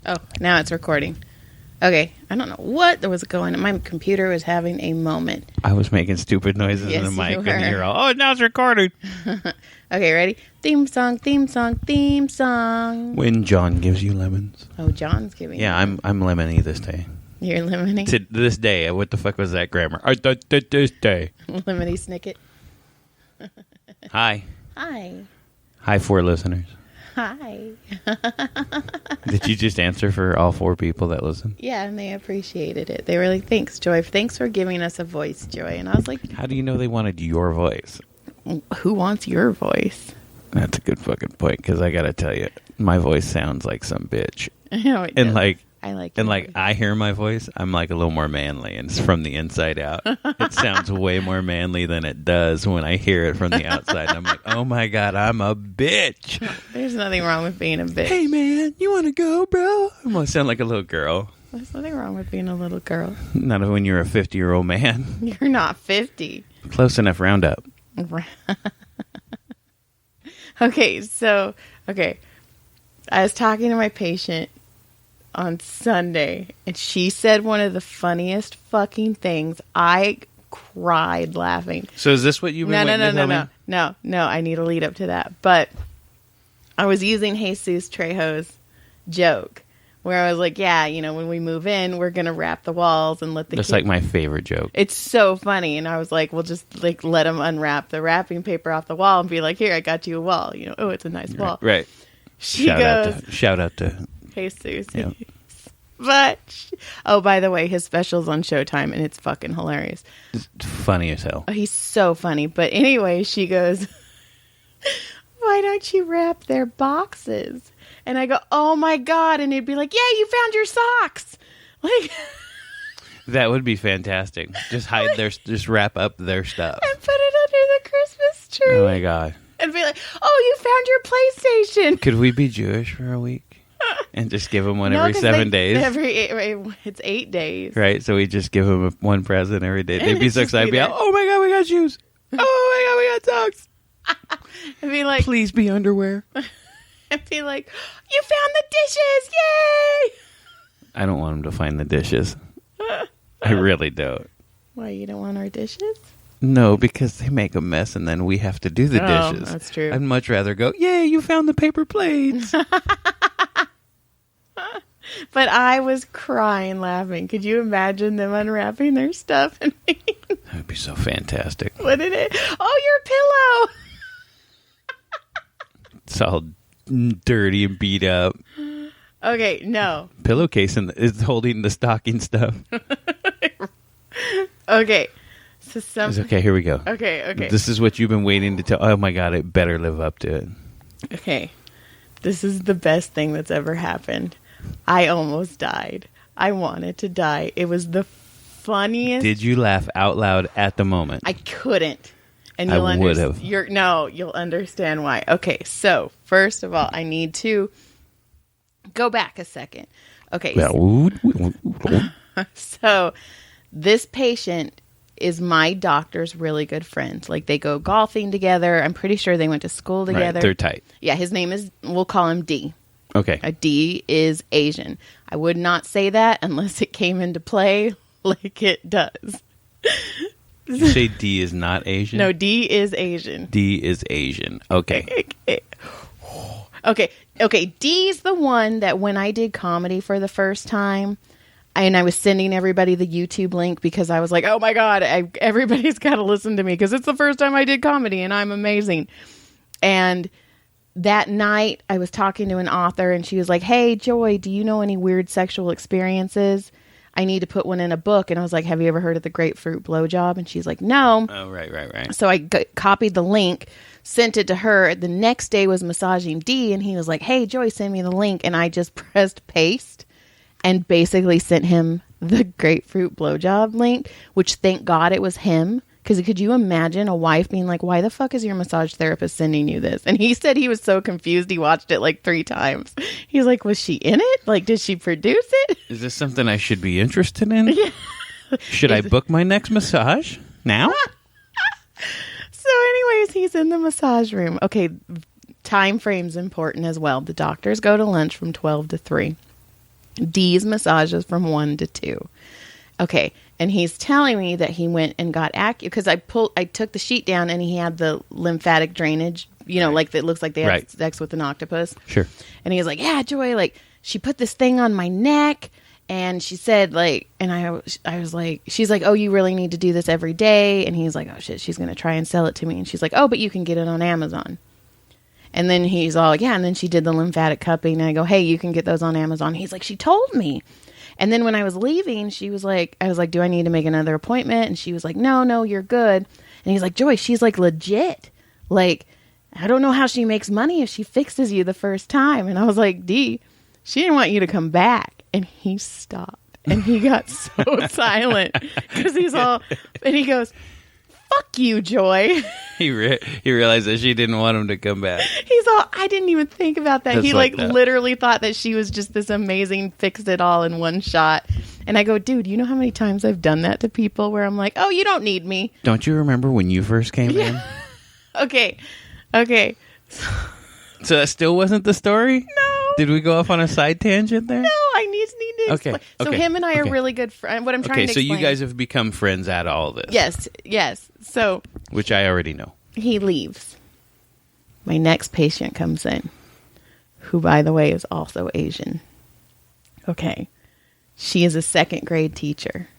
Oh, now it's recording. Okay, I don't know what was going on. My computer was having a moment. I was making stupid noises in the mic, and you're all, oh, now it's recording. Okay, ready? Theme song, theme song, theme song. When John gives you lemons. Oh, John's giving Yeah, I'm lemony this day. You're lemony? To this day. What the fuck was that grammar? This day. Lemony snicket. Hi. Hi. Hi, 4 listeners. Hi. Did you just answer for all 4 people that listen? Yeah, and they appreciated it. They were like, thanks, Joy. Thanks for giving us a voice, Joy. And I was like, how do you know they wanted your voice? Who wants your voice? That's a good fucking point, because I got to tell you, my voice sounds like some bitch. I know it And does. I hear my voice, I'm like a little more manly, and it's from the inside out. It sounds way more manly than it does when I hear it from the outside. And I'm like, oh my God, I'm a bitch. There's nothing wrong with being a bitch. Hey man, you want to go, bro? I'm going to sound like a little girl. There's nothing wrong with being a little girl. Not when you're a 50-year-old man. You're not 50. Close enough, round up. Okay. I was talking to my patient on Sunday, and she said one of the funniest fucking things. I cried laughing. So is this what you've been waiting to tell me? No, I need a lead up to that. But I was using Jesus Trejo's joke, where I was like, yeah, when we move in, we're going to wrap the walls and let the That's kids... like my favorite joke. It's so funny. And I was like, we'll just like let them unwrap the wrapping paper off the wall and be like, here, I got you a wall. Oh, it's a nice wall. Right. She Shout out to Jesus. Yeah. But, oh, by the way, his special's on Showtime, and it's fucking hilarious. It's funny as hell. Oh, he's so funny. But anyway, she goes, why don't you wrap their boxes? And I go, oh my God. And he'd be like, yeah, you found your socks. Like, that would be fantastic. Just just wrap up their stuff. and put it under the Christmas tree. Oh my God. And be like, oh, you found your PlayStation. Could we be Jewish for a week? And just give them one every 7 days? It's 8 days. Right, so we just give them one present every day. They'd be so excited. Be there. like, oh my God, we got shoes. Oh my God, we got socks. And be like, Please be underwear. and be like, you found the dishes. Yay. I don't want them to find the dishes. I really don't. Why, you don't want our dishes? No, because they make a mess and then we have to do the dishes. That's true. I'd much rather go, yay, you found the paper plates. But I was crying laughing. Could you imagine them unwrapping their stuff? And That would be so fantastic. what did it? Oh, your pillow. It's all dirty and beat up. Okay, no. Pillowcase is holding the stocking stuff. Okay. So It's okay, here we go. Okay. This is what you've been waiting to tell. Oh my God, it better live up to it. Okay. This is the best thing that's ever happened. I almost died. I wanted to die. It was the funniest. Did you laugh out loud at the moment? I couldn't. And I you'll would have. You'll understand why. Okay, so first of all, I need to go back a second. Okay. So this patient is my doctor's really good friend. Like, they go golfing together. I'm pretty sure they went to school together. Right, they're tight. Yeah, his name is, we'll call him D. Okay. A D is Asian. I would not say that unless it came into play like it does. Did you say D is not Asian? No, D is Asian. D is Asian. Okay. Okay. D's the one that when I did comedy for the first time, and I was sending everybody the YouTube link because I was like, oh my God, everybody's got to listen to me because it's the first time I did comedy and I'm amazing. And that night I was talking to an author and she was like, hey, Joy, do you know any weird sexual experiences? I need to put one in a book. And I was like, have you ever heard of the grapefruit blowjob? And she's like, no. Oh, right. So I copied the link, sent it to her. The next day was massaging D, and he was like, hey, Joy, send me the link. And I just pressed paste and basically sent him the grapefruit blowjob link, which thank God it was him. Because could you imagine a wife being like, why the fuck is your massage therapist sending you this? And he said he was so confused. He watched it like 3 times. He's like, was she in it? Like, did she produce it? Is this something I should be interested in? Yeah. Should I book my next massage now? So anyways, he's in the massage room. Okay, time frame's important as well. The doctors go to lunch from 12 to 3. D's massages from 1 to 2. Okay. And he's telling me that he went and got because I took the sheet down and he had the lymphatic drainage, like it looks like they had sex with an octopus. Sure. And he was like, yeah, Joy, like she put this thing on my neck and she said like, and I was like, she's like, oh, you really need to do this every day. And he's like, oh shit, she's going to try and sell it to me. And she's like, oh, but you can get it on Amazon. And then he's all, yeah. And then she did the lymphatic cupping and I go, hey, you can get those on Amazon. He's like, she told me. And then when I was leaving, I was like, do I need to make another appointment? And she was like, no, you're good. And he's like, Joy, she's like legit. Like, I don't know how she makes money if she fixes you the first time. And I was like, D, she didn't want you to come back. And he stopped. And he got so silent because he's all, and he goes, fuck you, Joy. He realized that she didn't want him to come back. He's all, I didn't even think about that. Just he like that. Literally thought that she was just this amazing fix it all in one shot. And I go, dude, you know how many times I've done that to people where I'm like, oh, you don't need me. Don't you remember when you first came in? Okay. So that still wasn't the story? No. Did we go off on a side tangent there? No, I need to explain. So him and I are really good friends. What I'm trying to explain. Okay, so you guys have become friends out of all this. Yes. So. Which I already know. He leaves. My next patient comes in, who, by the way, is also Asian. Okay. She is a 2nd grade teacher.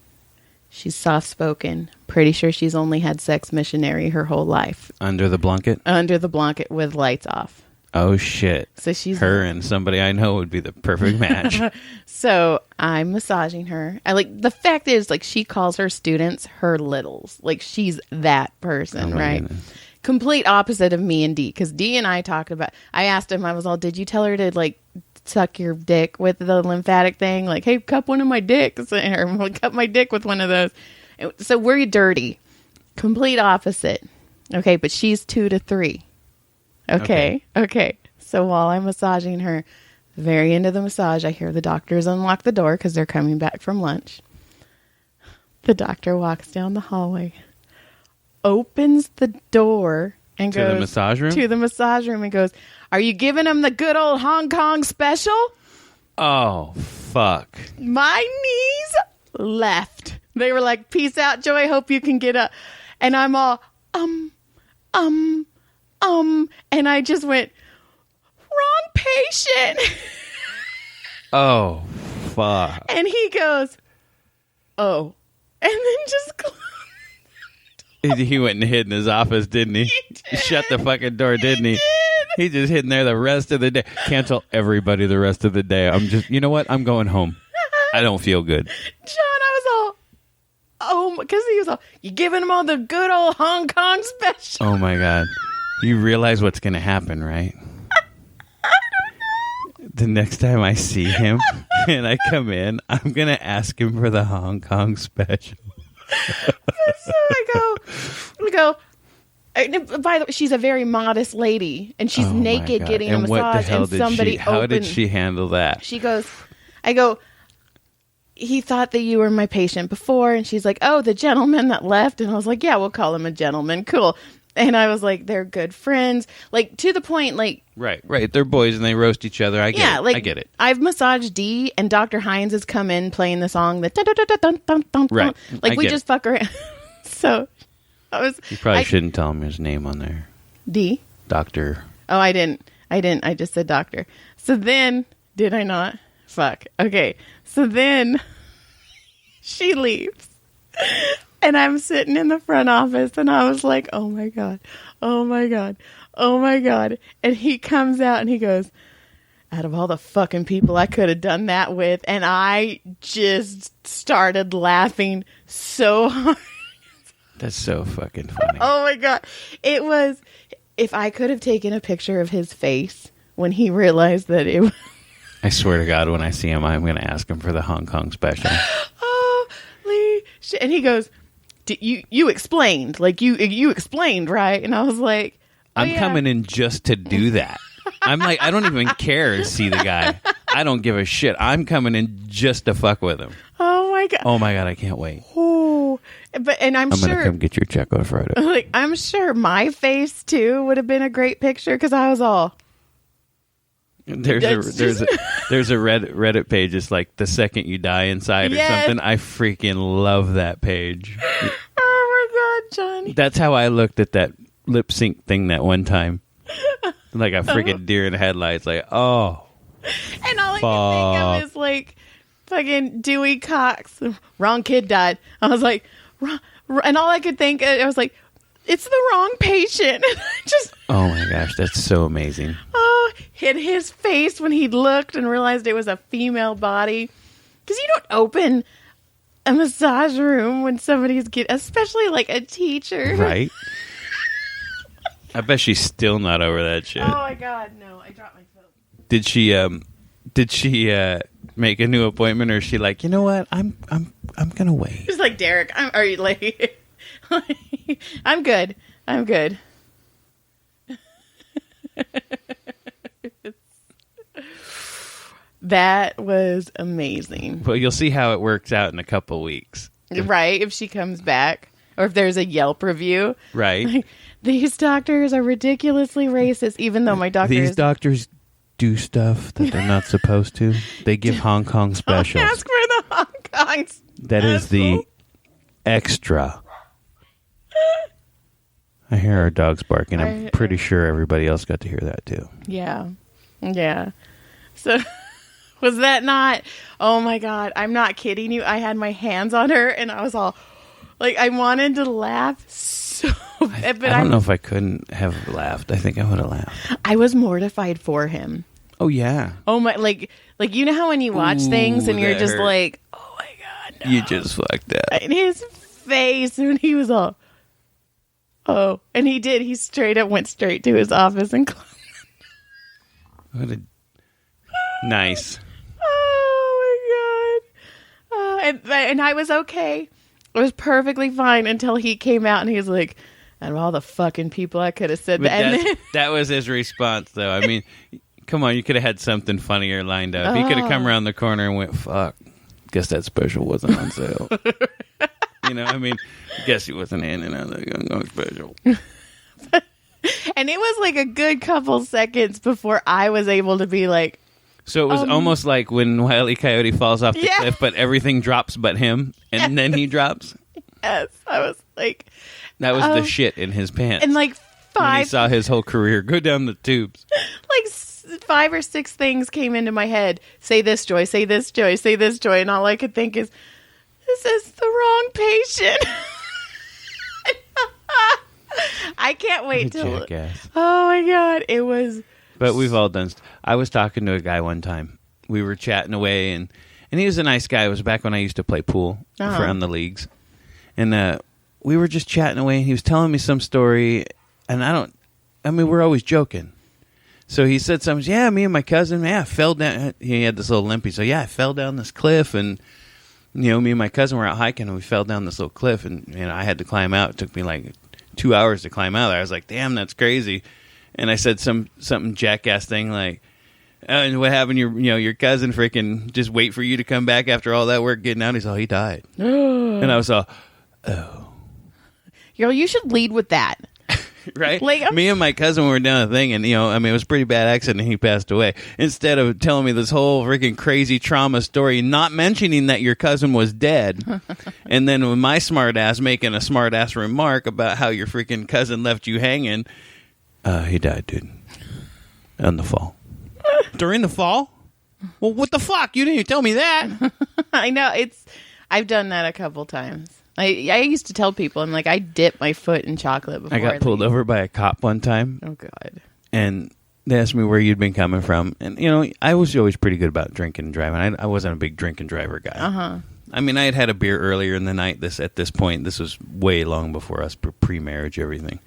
She's soft-spoken. Pretty sure she's only had sex missionary her whole life. Under the blanket? Under the blanket with lights off. Oh, shit. So she's her and somebody I know would be the perfect match. So I'm massaging her. The fact is, like, she calls her students her littles. Like, she's that person, right? Goodness. Complete opposite of me and D. Because D and I talked about, I asked him, I was all, did you tell her to, like, suck your dick with the lymphatic thing? Like, hey, cup one of my dicks. Or cup my dick with one of those. So we're dirty. Complete opposite. Okay, but she's 2 to 3. Okay. So while I'm massaging her, the very end of the massage, I hear the doctors unlock the door because they're coming back from lunch. The doctor walks down the hallway, opens the door, and goes to the massage room? To the massage room and goes, are you giving him the good old Hong Kong special? Oh, fuck. My knees left. They were like, peace out, Joy. Hope you can get up. And I'm all, and I just went, wrong patient. Oh, fuck. And he goes, oh. And then just he went and hid in his office, didn't he? He shut the fucking door, didn't he? He just hid in there the rest of the day. Cancel everybody the rest of the day. I'm just, you know what? I'm going home. I don't feel good. John, I was all, oh, because he was all, you giving him all the good old Hong Kong special. Oh, my God. You realize what's going to happen, right? The next time I see him and I come in, I'm going to ask him for the Hong Kong special. So I go, by the way, she's a very modest lady and she's naked getting a massage and somebody how did she handle that? She goes, I go, he thought that you were my patient before. And she's like, oh, the gentleman that left. And I was like, yeah, we'll call him a gentleman. Cool. And I was like, they're good friends. Like, to the point, like... Right. They're boys and they roast each other. I get it. I've massaged D and Dr. Hines has come in playing the song. Right. Like, we just fuck around. So, I was... You probably shouldn't tell him his name on there. D? Doctor. Oh, I didn't. I just said doctor. So then... Did I not? Fuck. Okay. So then... She leaves. And I'm sitting in the front office and I was like, oh my God. And he comes out and he goes, out of all the fucking people I could have done that with. And I just started laughing so hard. That's so fucking funny. Oh my God. It was, if I could have taken a picture of his face when he realized that it was. I swear to God, when I see him, I'm going to ask him for the Hong Kong special. Holy shit. And he goes, you explained, like you explained, right? And I was like, I'm coming in just to do that. I'm like, I don't even care to see the guy. I don't give a shit. I'm coming in just to fuck with him. Oh my God, I can't wait. Oh, and I'm sure gonna come get your check on Friday. Like, I'm sure my face too would have been a great picture because I was all, There's a Reddit page. It's like the second you die inside or something. I freaking love that page. Oh my God, Johnny. That's how I looked at that lip sync thing that one time. Like a freaking deer in the headlights. Like, oh. And all I can think of is like fucking Dewey Cox. Wrong kid died. I was like, and all I could think, I was like, it's the wrong patient. Just oh my gosh, that's so amazing. Oh, hit his face when he looked and realized it was a female body. Because you don't open a massage room when somebody's especially like a teacher. Right. I bet she's still not over that shit. Oh my God, no! I dropped my phone. Did she make a new appointment, or is she like, you know what? I'm gonna wait. Just like Derek. Are you like? I'm good. I'm good. That was amazing. Well, you'll see how it works out in a couple weeks. Right, if she comes back. Or if there's a Yelp review. Right. Like, these doctors are ridiculously racist, even though my doctor These doctors do stuff that they're not supposed to. They give Hong Kong specials. Ask for the Hong Kong That is the extra. I hear our dogs barking. I'm pretty sure everybody else got to hear that too. Yeah. Yeah. So was that not? Oh my God. I'm not kidding you. I had my hands on her and I was all like, I wanted to laugh so bad, but I don't know if I couldn't have laughed. I think I would have laughed. I was mortified for him. Oh yeah. Oh my, like you know how when you watch things and you're just hurt. like, oh my God, no. You just fucked up. And his face when he was all, oh, and he did. He straight up went straight to his office and closed. What a nice. Oh my God. And I was okay. It was perfectly fine until he came out and he was like, out of all the fucking people I could have said But that. And then, that was his response, though. I mean, come on, you could have had something funnier lined up. He could have come around the corner and went, fuck, guess that special wasn't on sale. You know, I mean, guess he wasn't handing out that special. and it was like a good couple seconds before I was able to be like, so it was almost like when Wile E. Coyote falls off the cliff, but everything drops but him, and then he drops. Yes, I was like... That was the shit in his pants. And like when he saw his whole career go down the tubes. Like 5 or 6 things came into my head. Say this, Joy. Say this, Joy. Say this, Joy. And all I could think is, this is the wrong patient. I can't wait till... Jackass. Oh my God. It was... But we've all done... I was talking to a guy one time. We were chatting away, and he was a nice guy. It was back when I used to play pool on the leagues. And we were just chatting away, and he was telling me some story, and we're always joking. So he said something, yeah, me and my cousin, I fell down. He had this little limpy. So, I fell down this cliff, and, me and my cousin were out hiking, and we fell down this little cliff, and, I had to climb out. It took me like 2 hours to climb out there. I was like, damn, that's crazy. And I said something jackass thing like, and what happened? Your cousin freaking just wait for you to come back after all that work getting out. He's all, he died. And I was all, oh. You should lead with that. Right? Like, me and my cousin were doing a thing, and, it was a pretty bad accident, and he passed away. Instead of telling me this whole freaking crazy trauma story, not mentioning that your cousin was dead, and then with my smart ass making a smart ass remark about how your freaking cousin left you hanging, he died, dude. In the fall. During the fall? Well, what the fuck? You didn't even tell me that. I know. I've done that a couple times. I used to tell people, I'm like, I dip my foot in chocolate before I got pulled over by a cop one time. Oh, God. And they asked me where you'd been coming from. And, I was always pretty good about drinking and driving. I wasn't a big drink and driver guy. Uh-huh. I mean, I had a beer earlier in the night. At this point, this was way long before us, pre-marriage, everything.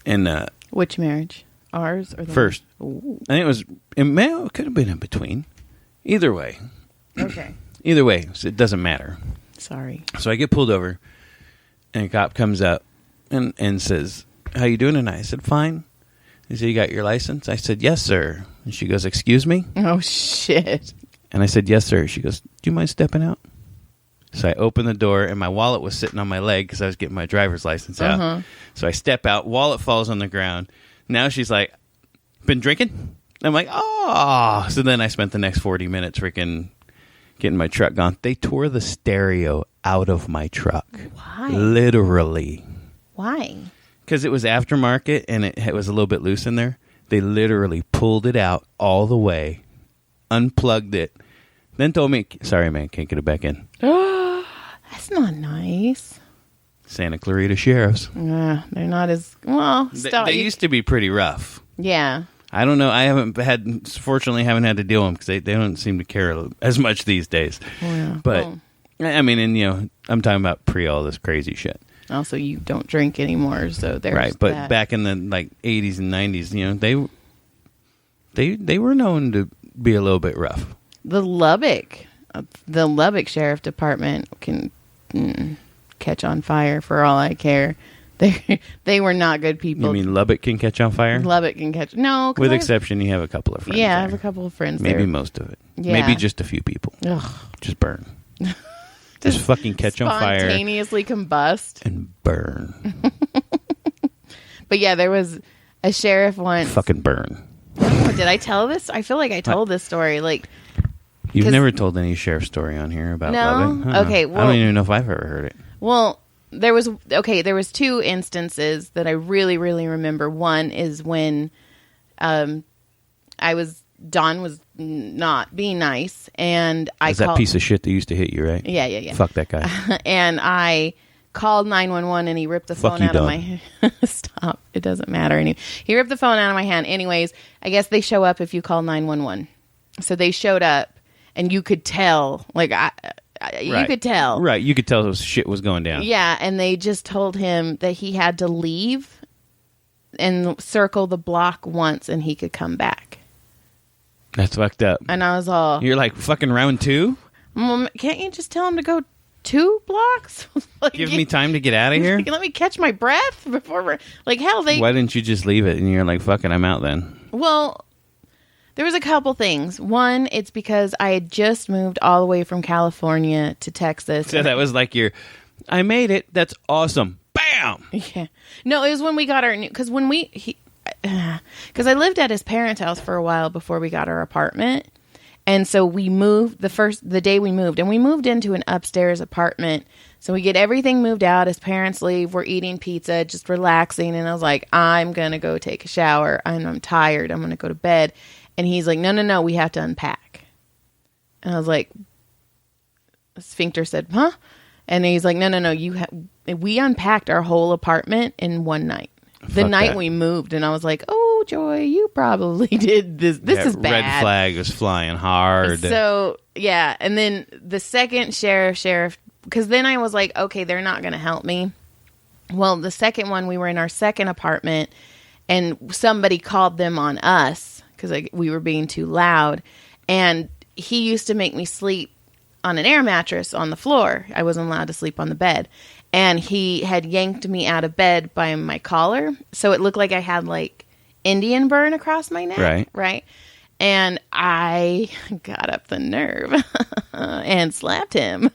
And which marriage? Ours or the first? Ooh. I think it could have been in between. Either way. Okay. Either way, so it doesn't matter. Sorry. So I get pulled over, and a cop comes up and says, "How you doing tonight?" I said, "Fine." He said, "You got your license?" I said, "Yes, sir." And she goes, "Excuse me?" Oh, shit. And I said, "Yes, sir." She goes, "Do you mind stepping out?" So I opened the door, and my wallet was sitting on my leg because I was getting my driver's license out. So I step out, wallet falls on the ground. Now she's like, "Been drinking?" I'm like, oh. So then I spent the next 40 minutes freaking getting my truck gone. They tore the stereo out of my truck. Why? Literally. Why? Because it was aftermarket and it was a little bit loose in there. They literally pulled it out all the way, unplugged it, then told me, sorry, man, can't get it back in. That's not nice. Santa Clarita Sheriffs. They're not as... Well, They used to be pretty rough. Yeah. I don't know. I fortunately haven't had to deal with them because they don't seem to care as much these days. Yeah. But, I mean, and I'm talking about pre all this crazy shit. Also, you don't drink anymore, so there's right. But that. back in the 80s and 90s, they were known to be a little bit rough. The Lubbock Sheriff Department can catch on fire for all I care. They were not good people. You mean Lubbock can catch on fire? Lubbock can catch... No. With exception, you have a couple of friends. Yeah, there. I have a couple of friends Maybe there. most of it. Yeah. Maybe just a few people. Ugh. Just burn. Just fucking catch on fire. Spontaneously combust. And burn. But yeah, there was a sheriff once. Fucking burn. Oh, did I tell this? I feel like I told this story. Like, You've never told any sheriff story on here about No? Lubbock? Uh-uh. Okay, I well- don't even know if I've ever heard it. well, there was two instances that I really, really remember. One is when Don was not being nice, and I Is that called, piece of shit that used to hit you, right? Yeah. Fuck that guy. And I called 911 and he ripped the Fuck phone you, out of Don. my stop. It doesn't matter he ripped the phone out of my hand. Anyways, I guess they show up if you call 911. So they showed up and you could tell, like you could tell. Right, you could tell shit was going down. Yeah, and they just told him that he had to leave and circle the block once and he could come back. That's fucked up. And I was all, You're like, fucking round two? can't you just tell him to go 2 blocks? Like, Give me time to get out of here? Let me catch my breath before we're... Like, hell, Why didn't you just leave it? And you're like, fuck it, I'm out then. Well, there was a couple things. One, it's because I had just moved all the way from California to Texas. So that was like I made it. That's awesome. Bam! Yeah. No, it was when we got our new... Because because I lived at his parents' house for a while before we got our apartment. And so we moved the day we moved. And we moved into an upstairs apartment. So we get everything moved out. His parents leave. We're eating pizza, just relaxing. And I was like, I'm going to go take a shower. I'm tired. I'm going to go to bed. And he's like, no, we have to unpack. And I was like, Sphincter said, huh? And he's like, no, we unpacked our whole apartment in one night. The Fuck night that. we moved. And I was like, oh, Joy, you probably did this. This is bad. Red flag was flying hard. So, yeah. And then the second sheriff, because then I was like, okay, they're not going to help me. Well, the second one, we were in our second apartment and somebody called them on us because we were being too loud. And he used to make me sleep on an air mattress on the floor. I wasn't allowed to sleep on the bed. And he had yanked me out of bed by my collar. So it looked like I had like Indian burn across my neck. Right. And I got up the nerve and slapped him.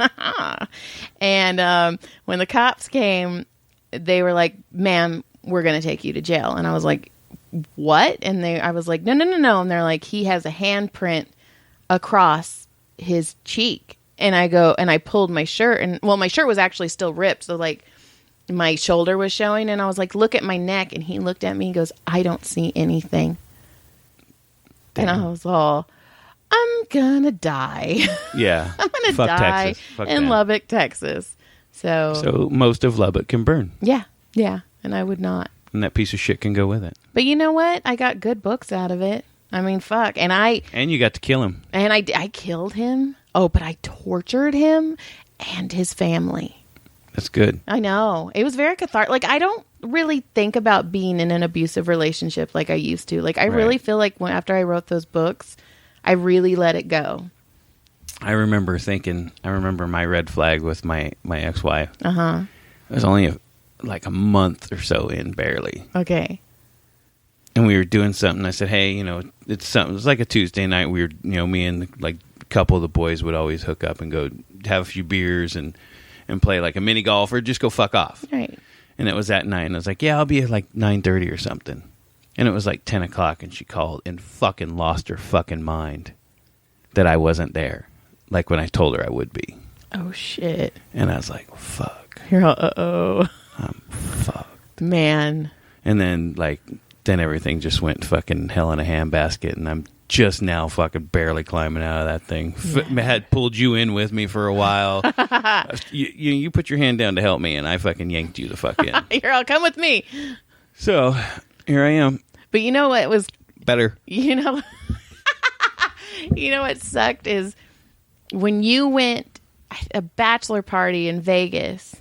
And when the cops came, they were like, ma'am, we're going to take you to jail. And I was like, what? And I was like, no. And they're like, he has a handprint across his cheek. And I pulled my shirt, and well, my shirt was actually still ripped. So like my shoulder was showing, and I was like, look at my neck. And he looked at me and goes, I don't see anything. Damn. And I was all, I'm gonna die. Yeah. I'm gonna Fuck die Texas. Fuck in that. Lubbock, Texas. So most of Lubbock can burn. yeah. And I would not. And that piece of shit can go with it. But you know what? I got good books out of it. I mean, fuck. And you got to kill him. And I killed him. Oh, but I tortured him and his family. That's good. I know. It was very cathartic. Like, I don't really think about being in an abusive relationship like I used to. Like, I really feel like after I wrote those books, I really let it go. I remember my red flag with my ex-wife. Uh-huh. It was only like a month or so in, barely. Okay. And we were doing something. I said, hey, it's something. It was like a Tuesday night. We were, me and like a couple of the boys would always hook up and go have a few beers and play like a mini golf or just go fuck off. Right. And it was that night. And I was like, yeah, I'll be at like 9:30 or something. And it was like 10 o'clock, and she called and fucking lost her fucking mind that I wasn't there, like when I told her I would be. Oh, shit. And I was like, fuck. You're all, uh-oh. I'm fucked. Man. And then, like, then everything just went fucking hell in a handbasket, and I'm just now fucking barely climbing out of that thing. I had pulled you in with me for a while. you put your hand down to help me, and I fucking yanked you the fuck in. You're all, come with me. So, here I am. But you know what was... Better. You know... You know what sucked is when you went a bachelor party in Vegas...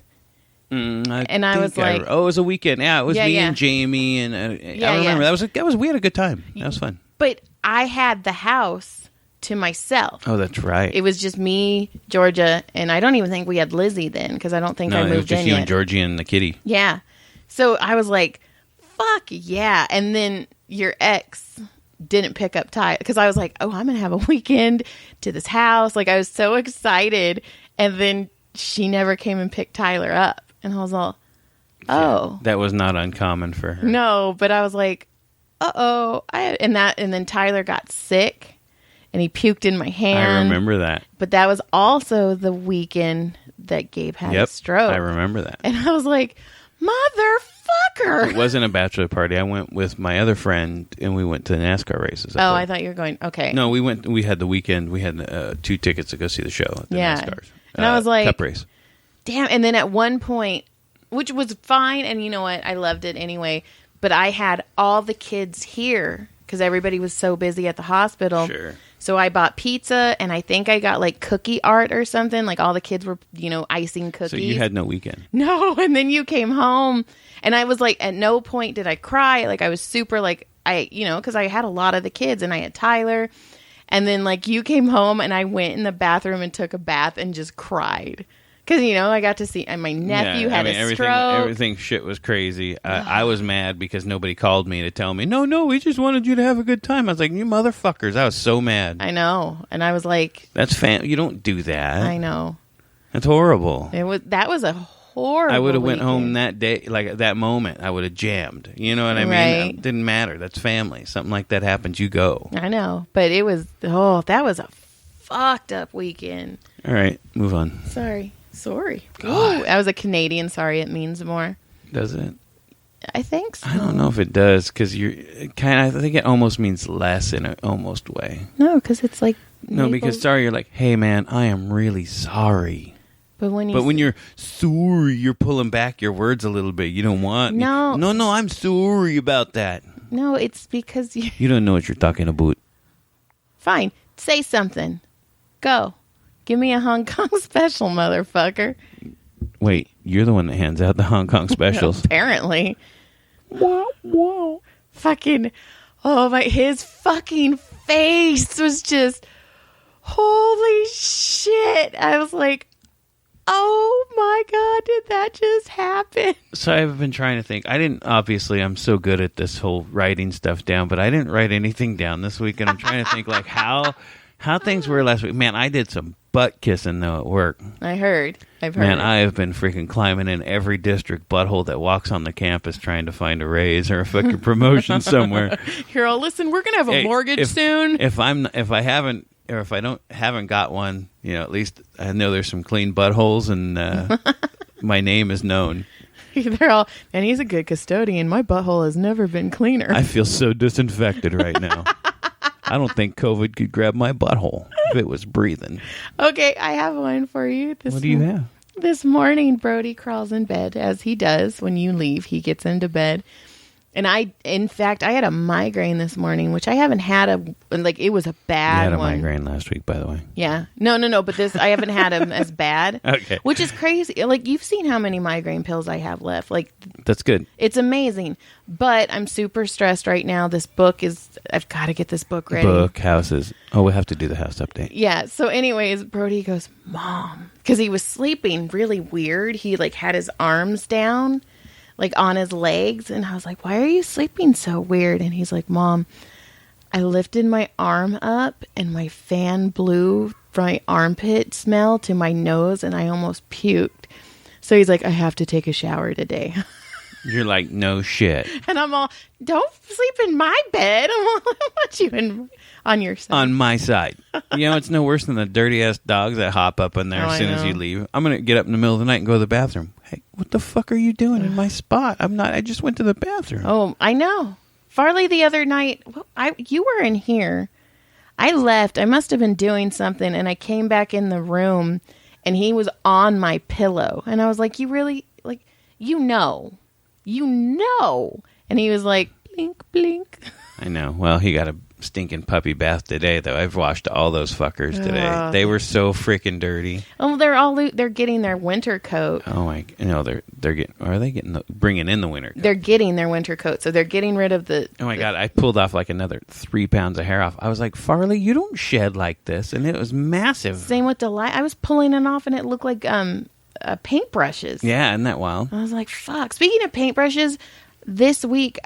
I was like, it was a weekend. Yeah, it was me and Jamie, and I remember that was we had a good time. That was fun. But I had the house to myself. Oh, that's right. It was just me, Georgia, and I don't even think we had Lizzie then because I don't think I moved in. It was just you and Georgie and the kitty. Yeah, so I was like, "Fuck yeah!" And then your ex didn't pick up Ty because I was like, "Oh, I'm gonna have a weekend to this house." Like I was so excited, and then she never came and picked Tyler up. And I was all, oh. Yeah, that was not uncommon for her. No, but I was like, uh-oh. And then Tyler got sick, and he puked in my hand. I remember that. But that was also the weekend that Gabe had a stroke. I remember that. And I was like, motherfucker. It wasn't a bachelor party. I went with my other friend, and we went to the NASCAR races. I thought you were going, okay. No, we had the weekend. We had 2 tickets to go see the show at the NASCAR. And I was like, Cup race. Damn. And then at one point, which was fine, and you know what? I loved it anyway, but I had all the kids here because everybody was so busy at the hospital. Sure. So I bought pizza, and I think I got like cookie art or something. Like all the kids were, icing cookies. So you had no weekend. No. And then you came home, and I was like, at no point did I cry. Like I was super like, because I had a lot of the kids, and I had Tyler. And then like you came home, and I went in the bathroom and took a bath and just cried. Because, I got to see, and my nephew had a stroke. Everything shit was crazy. I was mad because nobody called me to tell me, no, we just wanted you to have a good time. I was like, you motherfuckers. I was so mad. I know. And I was like. That's you don't do that. I know. That's horrible. That was a horrible I would have went weekend. home that day, like at that moment, I would have jammed. You know what I mean? Right. It didn't matter. That's family. Something like that happens, you go. I know. But it was, that was a fucked up weekend. All right, move on. Sorry. God. Ooh, I was a Canadian. Sorry, it means more. Does it? I think so. I don't know if it does because I think it almost means less in an almost way. No, because it's like because sorry, you're like, hey man, I am really sorry. But when you're sorry, you're pulling back your words a little bit. You don't want no, I'm sorry about that. No, it's because you don't know what you're talking about. Fine, say something. Go. Give me a Hong Kong special, motherfucker. Wait, you're the one that hands out the Hong Kong specials. Apparently. Wow. Fucking, his fucking face was just, holy shit. I was like, oh my God, did that just happen? So I've been trying to think. I'm so good at this whole writing stuff down, but I didn't write anything down this week, and I'm trying to think like how things were last week. Man, I did some butt kissing though at work. I've heard. Man, I have been freaking climbing in every district butthole that walks on the campus trying to find a raise or a fucking promotion somewhere. Here, listen, we're gonna have a mortgage soon. If I haven't got one, at least I know there's some clean buttholes, and my name is known. They're all, and he's a good custodian. My butthole has never been cleaner. I feel so disinfected right now. I don't think COVID could grab my butthole if it was breathing. Okay, I have one for you. What do you have? This morning, Brody crawls in bed, as he does when you leave. He gets into bed. And in fact, I had a migraine this morning, which I haven't had it was a bad one. You had a migraine last week, by the way. Yeah. No, but I haven't had them as bad. Okay. Which is crazy. Like, you've seen how many migraine pills I have left. Like, that's good. It's amazing. But I'm super stressed right now. I've got to get this book ready. Houses. Oh, we have to do the house update. Yeah. So anyways, Brody goes, Mom, because he was sleeping really weird. He had his arms down, on his legs. And I was like, why are you sleeping so weird? And he's like, Mom, I lifted my arm up and my fan blew from my armpit smell to my nose and I almost puked. So he's like, I have to take a shower today. You're like, no shit. And I'm all, don't sleep in my bed. I'm all, I want you on your side. On my side. It's no worse than the dirty-ass dogs that hop up in there as soon as you leave. I'm going to get up in the middle of the night and go to the bathroom. Hey, what the fuck are you doing in my spot? I just went to the bathroom. Oh, I know. Farley the other night, you were in here. I left. I must have been doing something, and I came back in the room, and he was on my pillow. And I was like, you really, like, you know. And he was like, blink, blink. I know. Well, he got a stinking puppy bath today, though. I've washed all those fuckers today. They were so freaking dirty. Oh, they're getting their winter coat. Oh my! Bringing in the winter coat? They're getting their winter coat, so they're getting rid of the. Oh my God! I pulled off like another 3 pounds of hair off. I was like, Farley, you don't shed like this, and it was massive. Same with Delight. I was pulling it off, and it looked like paintbrushes. Yeah, isn't that wild? I was like, fuck. Speaking of paintbrushes. Next week.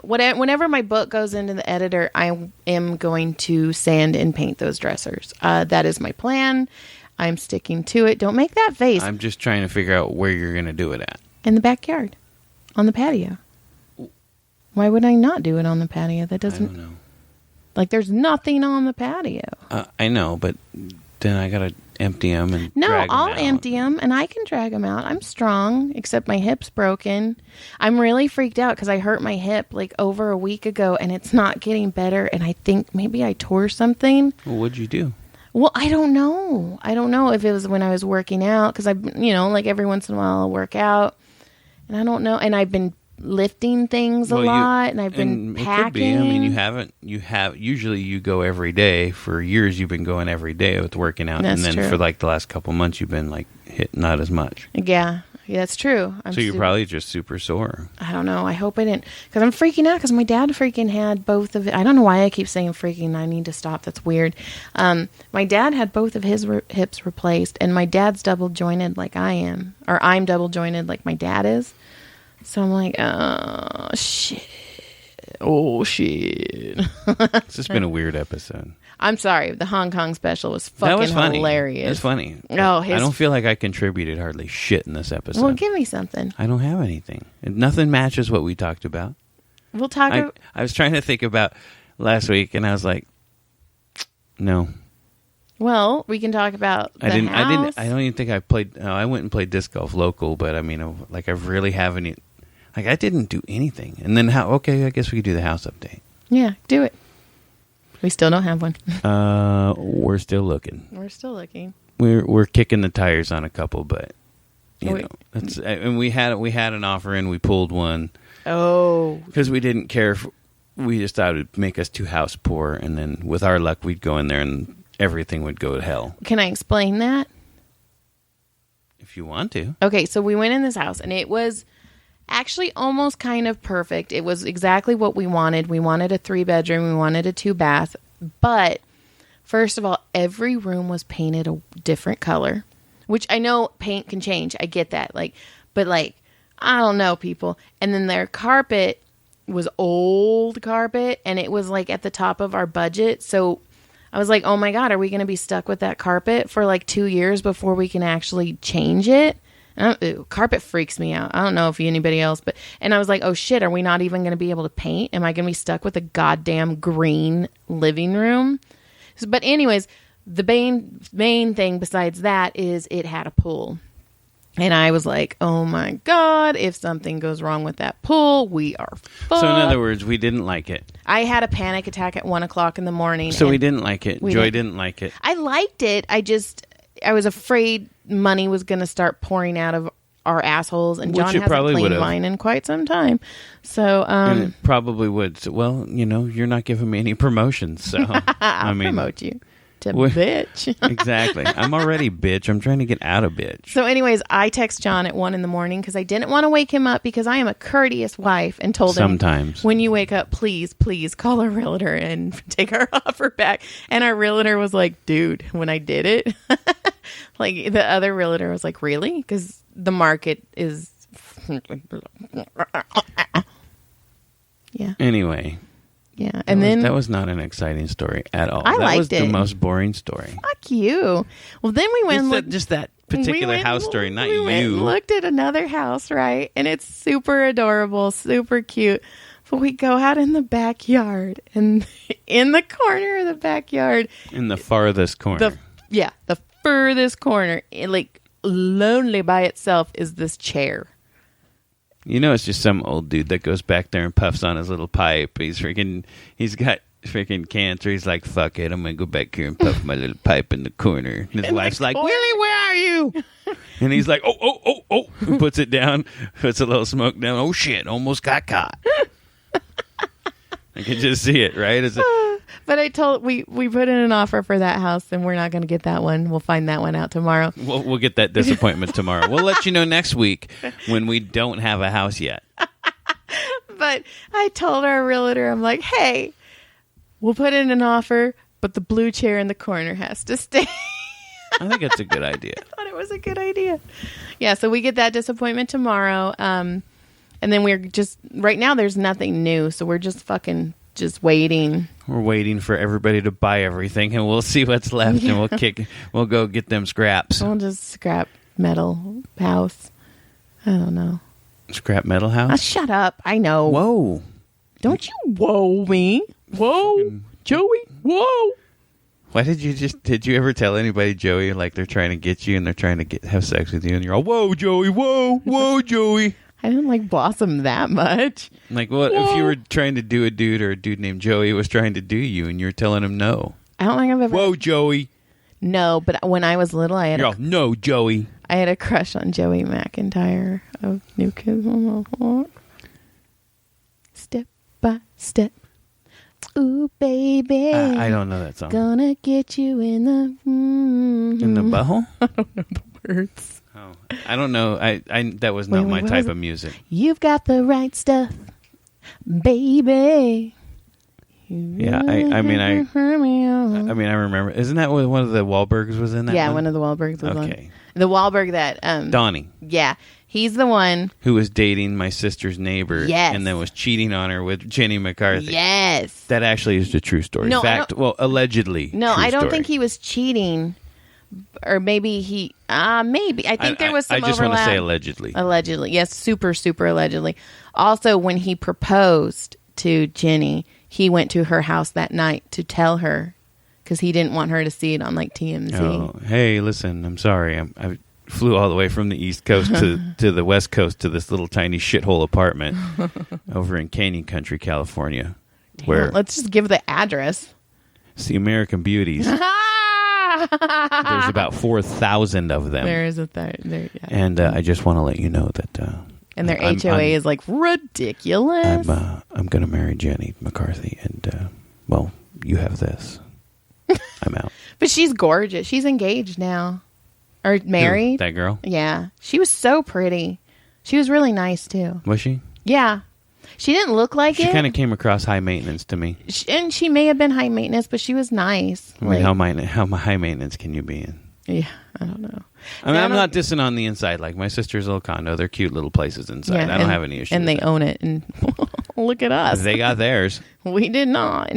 Whenever my book goes into the editor, I am going to sand and paint those dressers. That is my plan. I'm sticking to it. Don't make that face. I'm just trying to figure out where you're going to do it at. In the backyard. On the patio. Why would I not do it on the patio? That doesn't... I don't know. Like, there's nothing on the patio. I know, but then I got to empty them and no, drag them I'll out. empty them and I can drag them out. I'm strong, except my hip's broken. I'm really freaked out because I hurt my hip like over a week ago and it's not getting better. And I think maybe I tore something. Well, what'd you do? Well, I don't know. I don't know if it was when I was working out because like every once in a while I'll work out and I don't know. And I've been lifting things a lot and I've been packing. It could be. I mean, usually you go every day. For years you've been going every day with working out. That's and then true. for like the last couple months you've been like not as much. Yeah, that's true. So you're probably just super sore. I don't know. I hope I didn't because I'm freaking out because my dad freaking had both of it. I don't know why I keep saying freaking. I need to stop. That's weird. My dad had both of his hips replaced and my dad's double jointed like I am, or I'm double jointed like my dad is. So I'm like, oh, shit. It's just been a weird episode. I'm sorry. The Hong Kong special was fucking hilarious. It was funny. Oh, I don't feel like I contributed hardly shit in this episode. Well, give me something. I don't have anything. Nothing matches what we talked about. We'll talk I was trying to think about last week, and I was like, no. Well, we can talk about the house. I don't even think I played. I went and played disc golf local, but I mean, like I really haven't. Like I didn't do anything. And then okay, I guess we could do the house update. Yeah, do it. We still don't have one. We're still looking. We're still looking. We're kicking the tires on a couple, but and we had an offer and we pulled one. Oh, because we didn't care. We just thought it'd make us too house poor, and then with our luck, we'd go in there and everything would go to hell. Can I explain that? If you want to. Okay, so we went in this house and it was actually almost kind of perfect. It was exactly what we wanted. We wanted a 3-bedroom. We wanted a 2-bath. But first of all, every room was painted a different color, which I know paint can change. I get that. But I don't know, people. And then their carpet was old carpet and it was like at the top of our budget. So I was like, oh my God, are we going to be stuck with that carpet for like 2 years before we can actually change it? Carpet freaks me out. I don't know if anybody else, and I was like, oh shit, are we not even going to be able to paint? Am I going to be stuck with a goddamn green living room? But anyways, the main thing besides that is it had a pool. And I was like, oh my God, if something goes wrong with that pool, we are fucked. So in other words, we didn't like it. I had a panic attack at 1:00 in the morning. So we didn't like it. Joy didn't like it. I liked it. I was afraid money was going to start pouring out of our assholes, and John hasn't cleaned mine in quite some time. So, and it probably would. So, well, you're not giving me any promotions, so I'll promote you to bitch. Exactly. I'm already bitch. I'm trying to get out of bitch. So, anyways, I text John at 1 a.m. because I didn't want to wake him up because I am a courteous wife, and told him when you wake up, please call our realtor and take our offer back. And our realtor was like, dude, when I did it. Like the other realtor was like, really? Because the market is. Yeah. Anyway. Yeah. And then. That was not an exciting story at all. That was the most boring story. Fuck you. Well, then we went. Just that particular house story, not we went you. and looked at another house, right? And it's super adorable, super cute. But we go out in the backyard, and in the corner of the backyard, In the farthest corner. the furthest corner, like lonely by itself, is this chair. You know, it's just some old dude that goes back there and puffs on his little pipe. He's got freaking cancer. He's like, fuck it, I'm going to go back here and puff my little pipe in the corner. And his wife's like, Willie, where are you? And he's like, oh. He puts it down, puts a little smoke down. Oh, shit, almost got caught. I can just see it, right? But we put in an offer for that house, and we're not going to get that one. We'll find that one out tomorrow. We'll get that disappointment tomorrow. We'll let you know next week when we don't have a house yet. But I told our realtor, I'm like, hey, we'll put in an offer, but the blue chair in the corner has to stay. I think it's a good idea. I thought it was a good idea. Yeah, so we get that disappointment tomorrow. And then we're just, right now there's nothing new, so we're just waiting. We're waiting for everybody to buy everything, and we'll see what's left, and we'll go get them scraps. We'll just scrap metal house. I don't know. Scrap metal house? Shut up. I know. Whoa. Don't you whoa me. Whoa. Joey. Whoa. Why did you ever tell anybody, Joey, like they're trying to get you and they're trying to have sex with you, and you're all, whoa, Joey, whoa, Joey. I didn't like blossom that much. Like, what if you were trying to do a dude, or a dude named Joey was trying to do you, and you're telling him no? I don't think I've ever. Whoa, Joey. No, but when I was little, no, Joey. I had a crush on Joey McIntyre of New Kids on the Block. Step by step. Ooh, baby. I don't know that song. Gonna get you in the... In the butthole? I don't know the words. Oh, I don't know. That was not my type of music. You've got the right stuff, baby. Yeah, I remember. Isn't that what one of the Wahlbergs was in that? Yeah, one of the Wahlbergs was on. Okay. The Wahlberg that Donnie. Yeah, he's the one who was dating my sister's neighbor. Yes. And then was cheating on her with Jenny McCarthy. Yes. That actually is the true story. No, in fact, allegedly. No, I don't story. think he was cheating. Or maybe he, maybe. I think there was some I just overlap. want to say allegedly. Allegedly. Yes, super, super allegedly. Also, when he proposed to Jenny, he went to her house that night to tell her, because he didn't want her to see it on like TMZ. Oh, hey, listen, I'm sorry. I flew all the way from the East Coast to the West Coast to this little tiny shithole apartment over in Canyon Country, California. Damn, where let's just give the address. it's the American Beauties. There's about 4,000 of them. There is a third. Yeah. And I just want to let you know that... and their HOA is like ridiculous. I'm going to marry Jenny McCarthy, and, well, you have this. I'm out. But she's gorgeous. She's engaged now. Or married. Who, that girl? Yeah. She was so pretty. She was really nice, too. Was she? Yeah. She didn't look like it. She kind of came across high maintenance to me. And she may have been high maintenance, but she was nice. I mean, how high maintenance can you be in? Yeah, I don't know. I mean, I'm not dissing on the inside. Like my sister's little condo, they're cute little places inside. Yeah, I don't have any issues. And they own it. And look at us. They got theirs. We did not.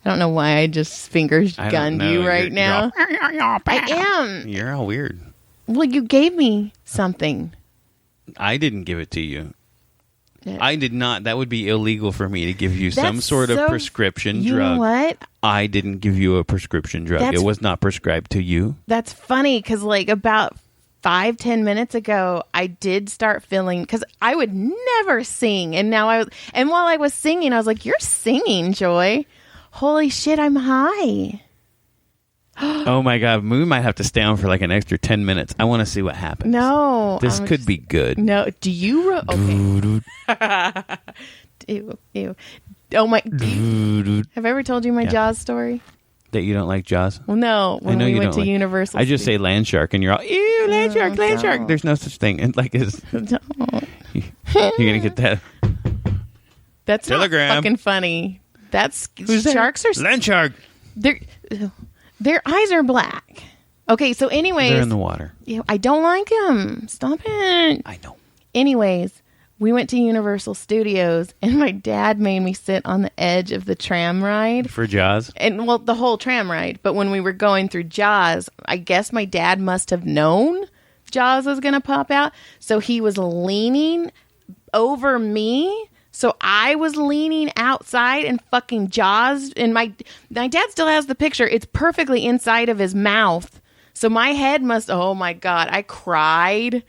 I don't know why I just gunned you right now. I am. You're all weird. Well, you gave me something. I didn't give it to you. Yeah. I did not. That would be illegal for me to give you some sort of prescription drug. You know what? I didn't give you a prescription drug. It was not prescribed to you. That's funny because like about 5-10 minutes ago, I did start feeling, because I would never sing. And now while I was singing, I was like, you're singing, Joy. Holy shit, I'm high. Oh my God. We might have to stay on for like an extra 10 minutes. I want to see what happens. No. This could be good. No. Do you? Okay. Ew. Oh my. Have I ever told you my Jaws story? That you don't like Jaws? Well, no. When we went to Universal. I just say land shark and you're all, ew, land shark. There's no such thing. And like, you're going to get that. That's Telegram. Not fucking funny. That's sharks are land shark. Their eyes are black. Okay, so anyways. They're in the water. I don't like them. Stop it. I know. Anyways, we went to Universal Studios, and my dad made me sit on the edge of the tram ride. For Jaws? And, well, the whole tram ride. But when we were going through Jaws, I guess my dad must have known Jaws was going to pop out. So he was leaning over me. So I was leaning outside, and fucking Jaws. And my dad still has the picture. It's perfectly inside of his mouth. So my head must... Oh, my God. I cried.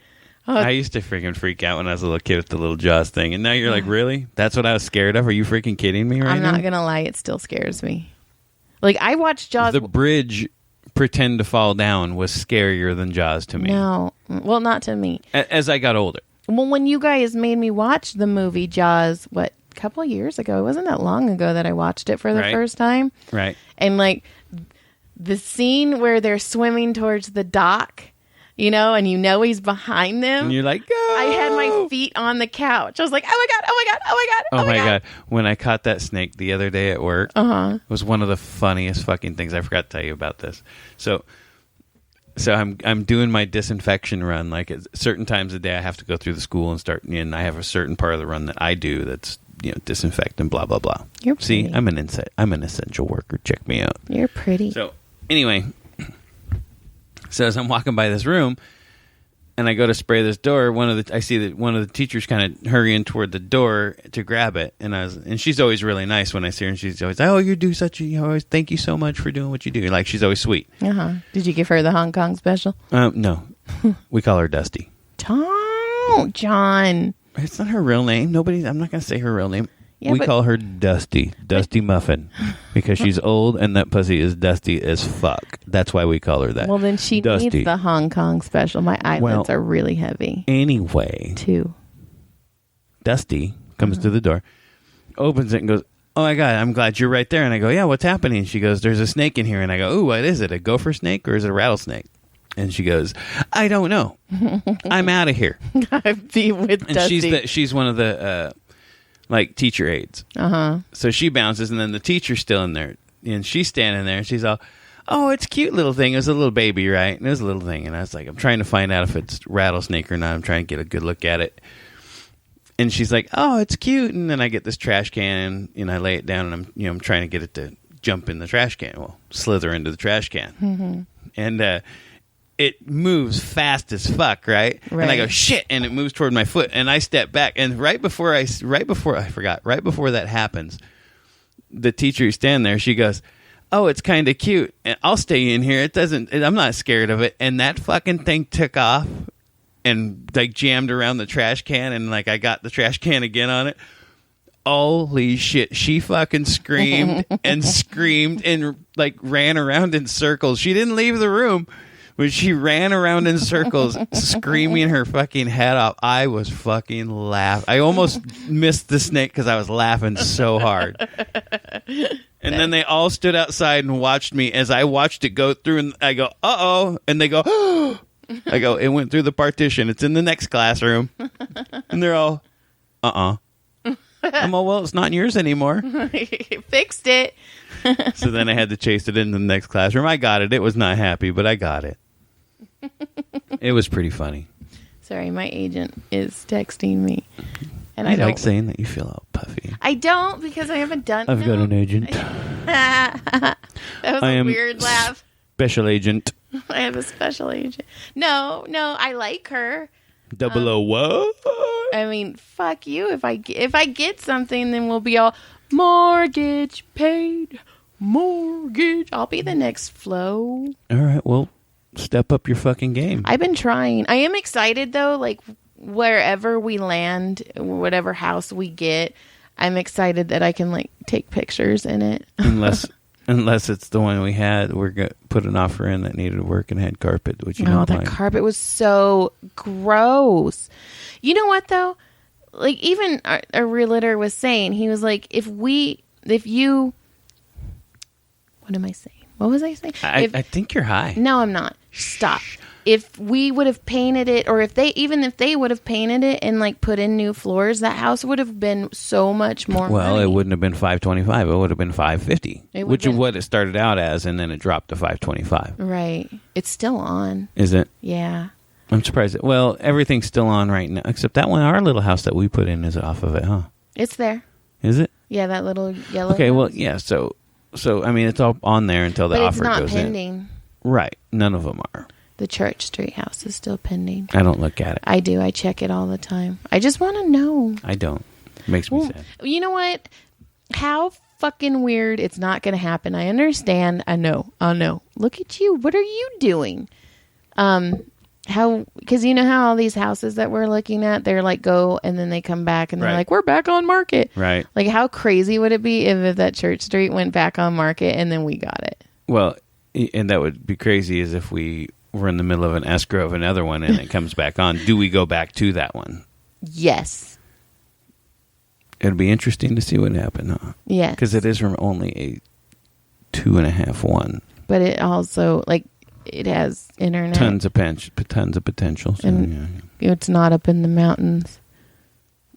I used to freaking freak out when I was a little kid with the little Jaws thing. And now you're like, really? That's what I was scared of? Are you freaking kidding me right now? I'm not going to lie. It still scares me. Like, I watched Jaws... The bridge pretend to fall down was scarier than Jaws to me. No. Well, not to me. As I got older. Well, when you guys made me watch the movie Jaws, a couple of years ago? It wasn't that long ago that I watched it for the first time. Right. And, like, the scene where they're swimming towards the dock... and he's behind them. And you're like, go! I had my feet on the couch. I was like, oh my God, oh my God, oh my God, oh my God. When I caught that snake the other day at work, it was one of the funniest fucking things. I forgot to tell you about this. So I'm doing my disinfection run. Like at certain times of the day, I have to go through the school and start, and I have a certain part of the run that I do that's, disinfect and blah, blah, blah. You're pretty. See, I'm an essential worker. Check me out. You're pretty. So anyway... So as I'm walking by this room, and I go to spray this door, I see that one of the teachers kind of hurrying toward the door to grab it, and she's always really nice when I see her, and she's always, oh, you do such always thank you so much for doing what you do. Like she's always sweet. Did you give her the Hong Kong special? No, we call her Dusty. John. It's not her real name. I'm not going to say her real name. Yeah, we call her Dusty Muffin, because she's old and that pussy is dusty as fuck. That's why we call her that. Well, then she Dusty. needs the Hong Kong special. My eyelids are really heavy. Anyway. 2. Dusty comes to the door, opens it and goes, oh my God, I'm glad you're right there. And I go, yeah, what's happening? She goes, there's a snake in here. And I go, ooh, what is it? A gopher snake or is it a rattlesnake? And she goes, I don't know. I'm out of here. Be with and Dusty. she's one of the... like teacher aides. So she bounces, and then the teacher's still in there, and she's standing there, and she's all, oh, it's a cute little thing. It was a little baby, right? And it was a little thing, and I was like, I'm trying to find out if it's rattlesnake or not. I'm trying to get a good look at it. And she's like, oh, it's cute. And then I get this trash can, and I lay it down, and I'm trying to get it to jump in the trash can. Well, slither into the trash can. And it moves fast as fuck, right? And I go, shit, and it moves toward my foot, and I step back, and right before that happens, the teacher who's standing there, she goes, oh, it's kind of cute, and I'll stay in here. I'm not scared of it. And that fucking thing took off and like jammed around the trash can, and like I got the trash can again on it. Holy shit, she fucking screamed and screamed and like ran around in circles. She didn't leave the room. When she ran around in circles, screaming her fucking head off, I was fucking laughing. I almost missed the snake because I was laughing so hard. And then they all stood outside and watched me as I watched it go through. And I go, uh-oh. And they go, oh. I go, it went through the partition. It's in the next classroom. And they're all, uh-uh. I'm all, well, it's not yours anymore. Fixed it. So then I had to chase it into the next classroom. I got it. It was not happy, but I got it. It was pretty funny. Sorry, my agent is texting me. And I like saying that you feel all puffy. I don't, because I haven't done it. I've got an agent. That was a weird laugh. Special agent. I have a special agent. No, I like her. 00 what? I mean, fuck you. If I get something, then we'll be all mortgage paid. Mortgage. I'll be the next Flo. All right, well, step up your fucking game. I've been trying. I am excited, though. Like, wherever we land, whatever house we get, I'm excited that I can, like, take pictures in it. Unless it's the one we had, we're going to put an offer in that needed work and had carpet, which you know. Oh, that carpet was so gross. You know what, though? Like, even our realtor was saying, he was like, what am I saying? What was I saying? I think you're high. No, I'm not. Stop. If we would have painted it, or if they would have painted it and like put in new floors, that house would have been so much more money. It wouldn't have been $525. It would have been $550, which is what it started out as, and then it dropped to $525. Right. It's still on. Is it? Yeah. I'm surprised. Well, everything's still on right now, except that one. Our little house that we put in is off of it, huh? It's there. Is it? Yeah, that little yellow Okay, house. well, yeah, so I mean, it's all on there until the but offer it's not goes pending. in. Right. None of them are. The Church Street house is still pending. I don't look at it. I do. I check it all the time. I just want to know. I don't. It makes me sad. You know what? How fucking weird. It's not going to happen. I understand. I know. Look at you. What are you doing? Because you know how all these houses that we're looking at, they're like go and then they come back and they're like, we're back on market. Right. Like how crazy would it be if that Church Street went back on market and then we got it? Well, and that would be crazy as if we were in the middle of an escrow of another one and it comes back on. Do we go back to that one? Yes. It'll be interesting to see what happened, huh? Yes. Because it is from only a 2.5 1. But it also, like, it has internet. Tons of potential. So, And it's not up in the mountains.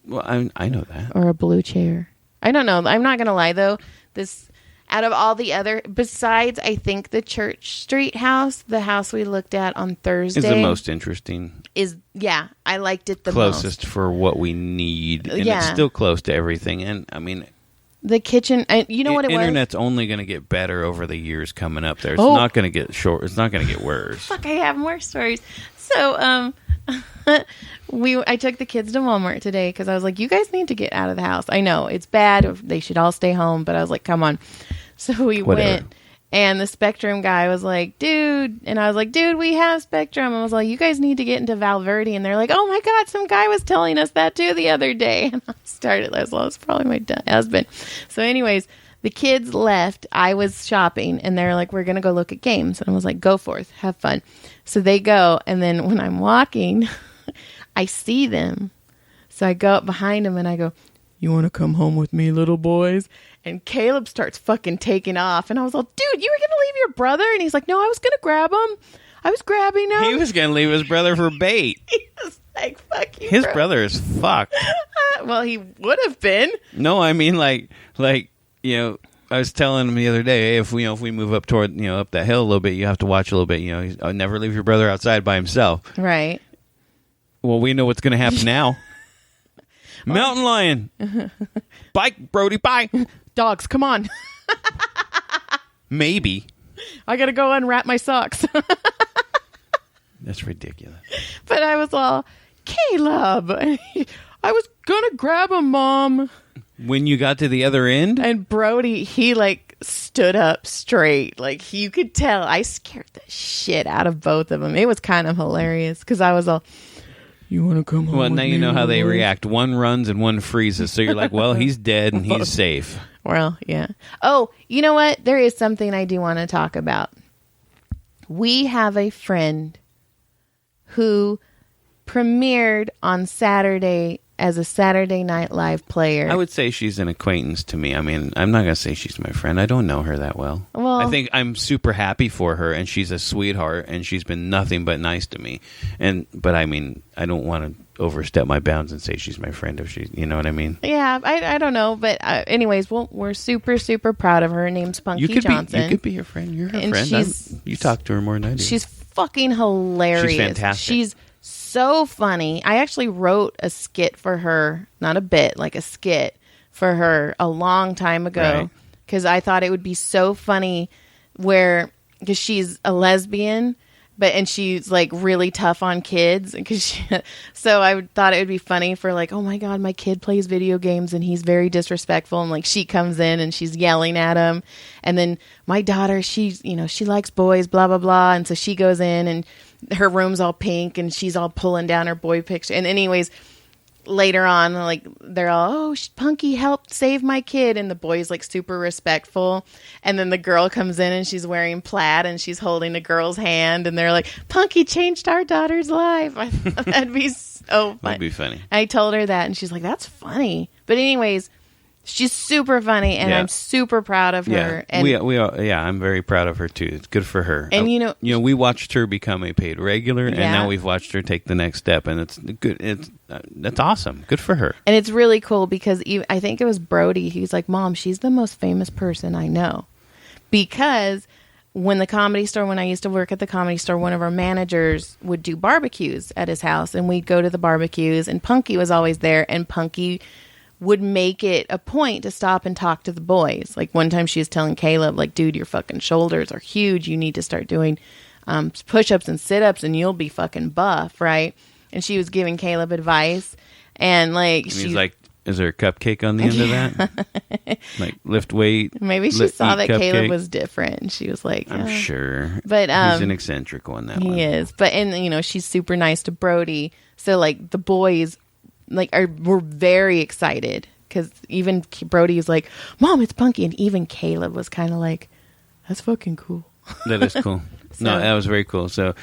Well, I know that. Or a blue chair. I don't know. I'm not going to lie, though. This, out of all the other, besides, I think the Church Street house, the house we looked at on Thursday. Is the most interesting. I liked it the closest most. for what we need. And it's still close to everything. And, I mean... The kitchen, you know what it was? Internet's only going to get better over the years coming up there. It's not going to get short. It's not going to get worse. Fuck, I have more stories. So, I took the kids to Walmart today because I was like, you guys need to get out of the house. I know it's bad. They should all stay home. But I was like, come on. So we went. And the Spectrum guy was like, dude. And I was like, dude, we have Spectrum. I was like, you guys need to get into Valverde. And they're like, oh, my God, some guy was telling us that, too, the other day. And I started, well, it's probably my husband. So anyways, the kids left. I was shopping. And they're like, we're going to go look at games. And I was like, go forth. Have fun. So they go. And then when I'm walking, I see them. So I go up behind them and I go, you want to come home with me, little boys? And Caleb starts fucking taking off. And I was like, dude, you were going to leave your brother? And he's like, no, I was going to grab him. I was grabbing him. He was going to leave his brother for bait. He was like, fuck you, His brother is fucked. Well, he would have been. No, I mean, like, you know, I was telling him the other day, hey, if we move up toward, up that hill a little bit, you have to watch a little bit. Never leave your brother outside by himself. Right. Well, we know what's going to happen now. Mountain lion. Bike, Brody, bye. Dogs, come on. Maybe. I got to go unwrap my socks. That's ridiculous. But I was all, Caleb, I was going to grab him, Mom. When you got to the other end? And Brody, he like stood up straight. Like you could tell. I scared the shit out of both of them. It was kind of hilarious because I was all, you want to come home? Well, now you know how they boys? react. One runs and one freezes. So you're like, well, he's dead and he's safe. Well, yeah. Oh, you know what? There is something I do want to talk about. We have a friend who premiered on Saturday as a Saturday Night Live player. I would say she's an acquaintance to me. I mean, I'm not going to say she's my friend. I don't know her that well. I think I'm super happy for her, and she's a sweetheart, and she's been nothing but nice to me. But I mean, I don't want to overstep my bounds and say she's my friend if she, you know what I mean? Yeah, I don't know, but anyways, we're super super proud of her. Her name's Punky Johnson. You could be her friend. You're her and friend. You talk to her more than I do. She's fucking hilarious. She's fantastic. She's so funny. I actually wrote a skit for her, not a bit, like a skit for her a long time ago because I thought it would be so funny because she's a lesbian, and she's like really tough on kids so I thought it would be funny for like, oh my God, my kid plays video games and he's very disrespectful, and like she comes in and she's yelling at him, and then my daughter, she likes boys, blah blah blah, and so she goes in and her room's all pink and she's all pulling down her boy picture, and anyways later on, like they're all, oh, Punky helped save my kid, and the boy's like super respectful, and then the girl comes in and she's wearing plaid and she's holding a girl's hand, and they're like, Punky changed our daughter's life. I thought that'd be so funny. That'd be funny. I told her that and she's like, that's funny. But anyways, she's super funny, and I'm super proud of her. And I'm very proud of her too. It's good for her. And we watched her become a paid regular, and now we've watched her take the next step, and it's good. That's awesome. Good for her. And it's really cool because I think it was Brody. He's like, Mom, she's the most famous person I know, because when I used to work at the Comedy Store, one of our managers would do barbecues at his house, and we'd go to the barbecues, and Punky was always there, and Punky would make it a point to stop and talk to the boys. Like one time she was telling Caleb, like, dude, your fucking shoulders are huge. You need to start doing push-ups and sit-ups and you'll be fucking buff, right? And she was giving Caleb advice, and like he's like, is there a cupcake on the end of that? Like lift weight. Maybe she saw that Caleb was different, and she was like, I'm sure. But he's an eccentric one. That he is. But and she's super nice to Brody. So like the boys, like were very excited because even Brody was like, "Mom, it's Punky," and even Caleb was kind of like, "That's fucking cool." That is cool. No, that was very cool. So.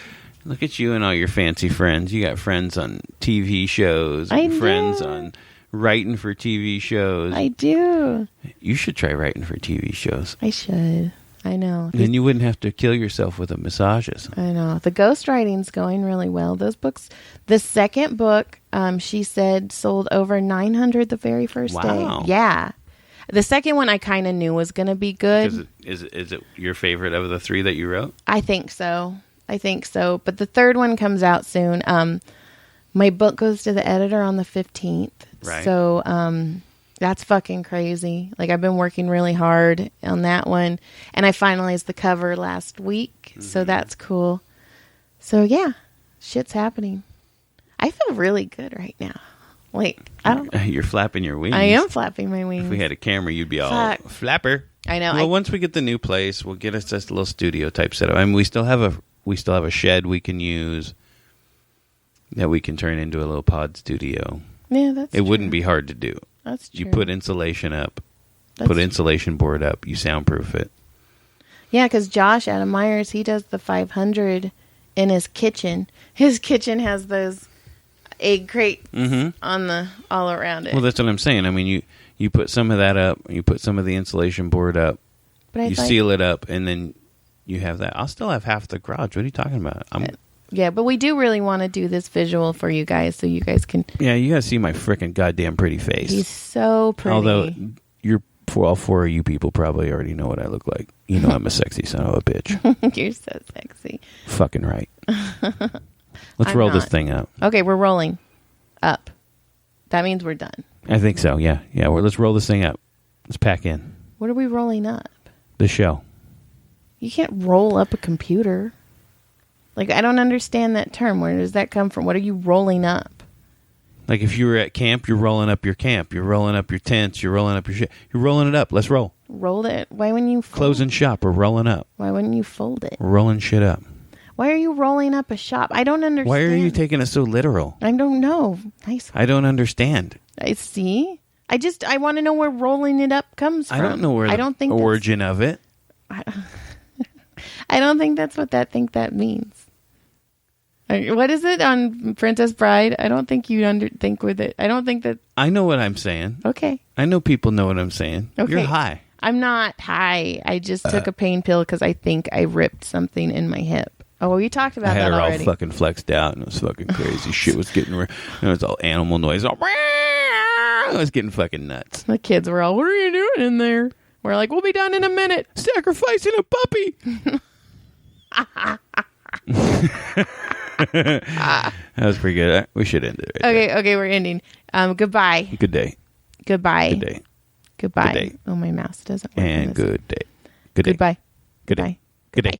Look at you and all your fancy friends. You got friends on TV shows. Friends on writing for TV shows. I do. You should try writing for TV shows. I should. I know. Then you wouldn't have to kill yourself with the massages. I know. The ghostwriting's going really well. Those books, the second book, she said sold over 900 the very first day. Yeah. The second one I kind of knew was going to be good. Is it your favorite of the three that you wrote? I think so. But the third one comes out soon. My book goes to the editor on the 15th. Right. So that's fucking crazy. Like, I've been working really hard on that one. And I finalized the cover last week. Mm-hmm. So that's cool. So, yeah, shit's happening. I feel really good right now. Like, You're flapping your wings. I am flapping my wings. If we had a camera, you'd be all flapper. I know. Well, once we get the new place, we'll get us just a little studio type setup. I mean, we still have a shed we can use that we can turn into a little pod studio. Yeah, that's true. It wouldn't be hard to do. That's true. You put insulation up, insulation board up, you soundproof it. Yeah, because Josh out of Myers, he does the 500 in his kitchen. His kitchen has those egg crates on all around it. Well, that's what I'm saying. I mean, you put some of that up, you put some of the insulation board up, you seal it up, and then you have that. I'll still have half the garage. What are you talking about? Yeah, but we do really want to do this visual for you guys so you guys can... Yeah, you guys see my freaking goddamn pretty face. He's so pretty. Although, all four of you people probably already know what I look like. You know I'm a sexy son of a bitch. You're so sexy. Fucking right. Let's roll this thing up. Okay, we're rolling up. That means we're done. I think so, yeah. Yeah, let's roll this thing up. Let's pack in. What are we rolling up? The show. You can't roll up a computer. Like, I don't understand that term. Where does that come from? What are you rolling up? Like, if you were at camp, you're rolling up your camp. You're rolling up your tents. You're rolling up your shit. You're rolling it up. Let's roll. Roll it. Why wouldn't you fold? Closing shop. We're rolling up. Why wouldn't you fold it? We're rolling shit up. Why are you rolling up a shop? I don't understand. Why are you taking it so literal? I don't know. Nice. I don't understand. I see. I want to know where rolling it up comes from. I don't know where the origin of it. I don't think that's what that means. What is it on Princess Bride? I don't think you think with it. I don't think that... I know what I'm saying. Okay. I know people know what I'm saying. Okay. You're high. I'm not high. I just took a pain pill because I think I ripped something in my hip. Oh, well, you talked about that already. I had her all fucking flexed out, and it was fucking crazy. Shit was getting... It was all animal noise. I was getting fucking nuts. The kids were all, what are you doing in there? We're like, we'll be done in a minute. Sacrificing a puppy. That was pretty good. We should end it right there. Okay, we're ending. Goodbye. Good day. Goodbye. Good day. Goodbye. Good day. Oh, my mouse doesn't work. And good day. Good day. Goodbye. Good day. Good day.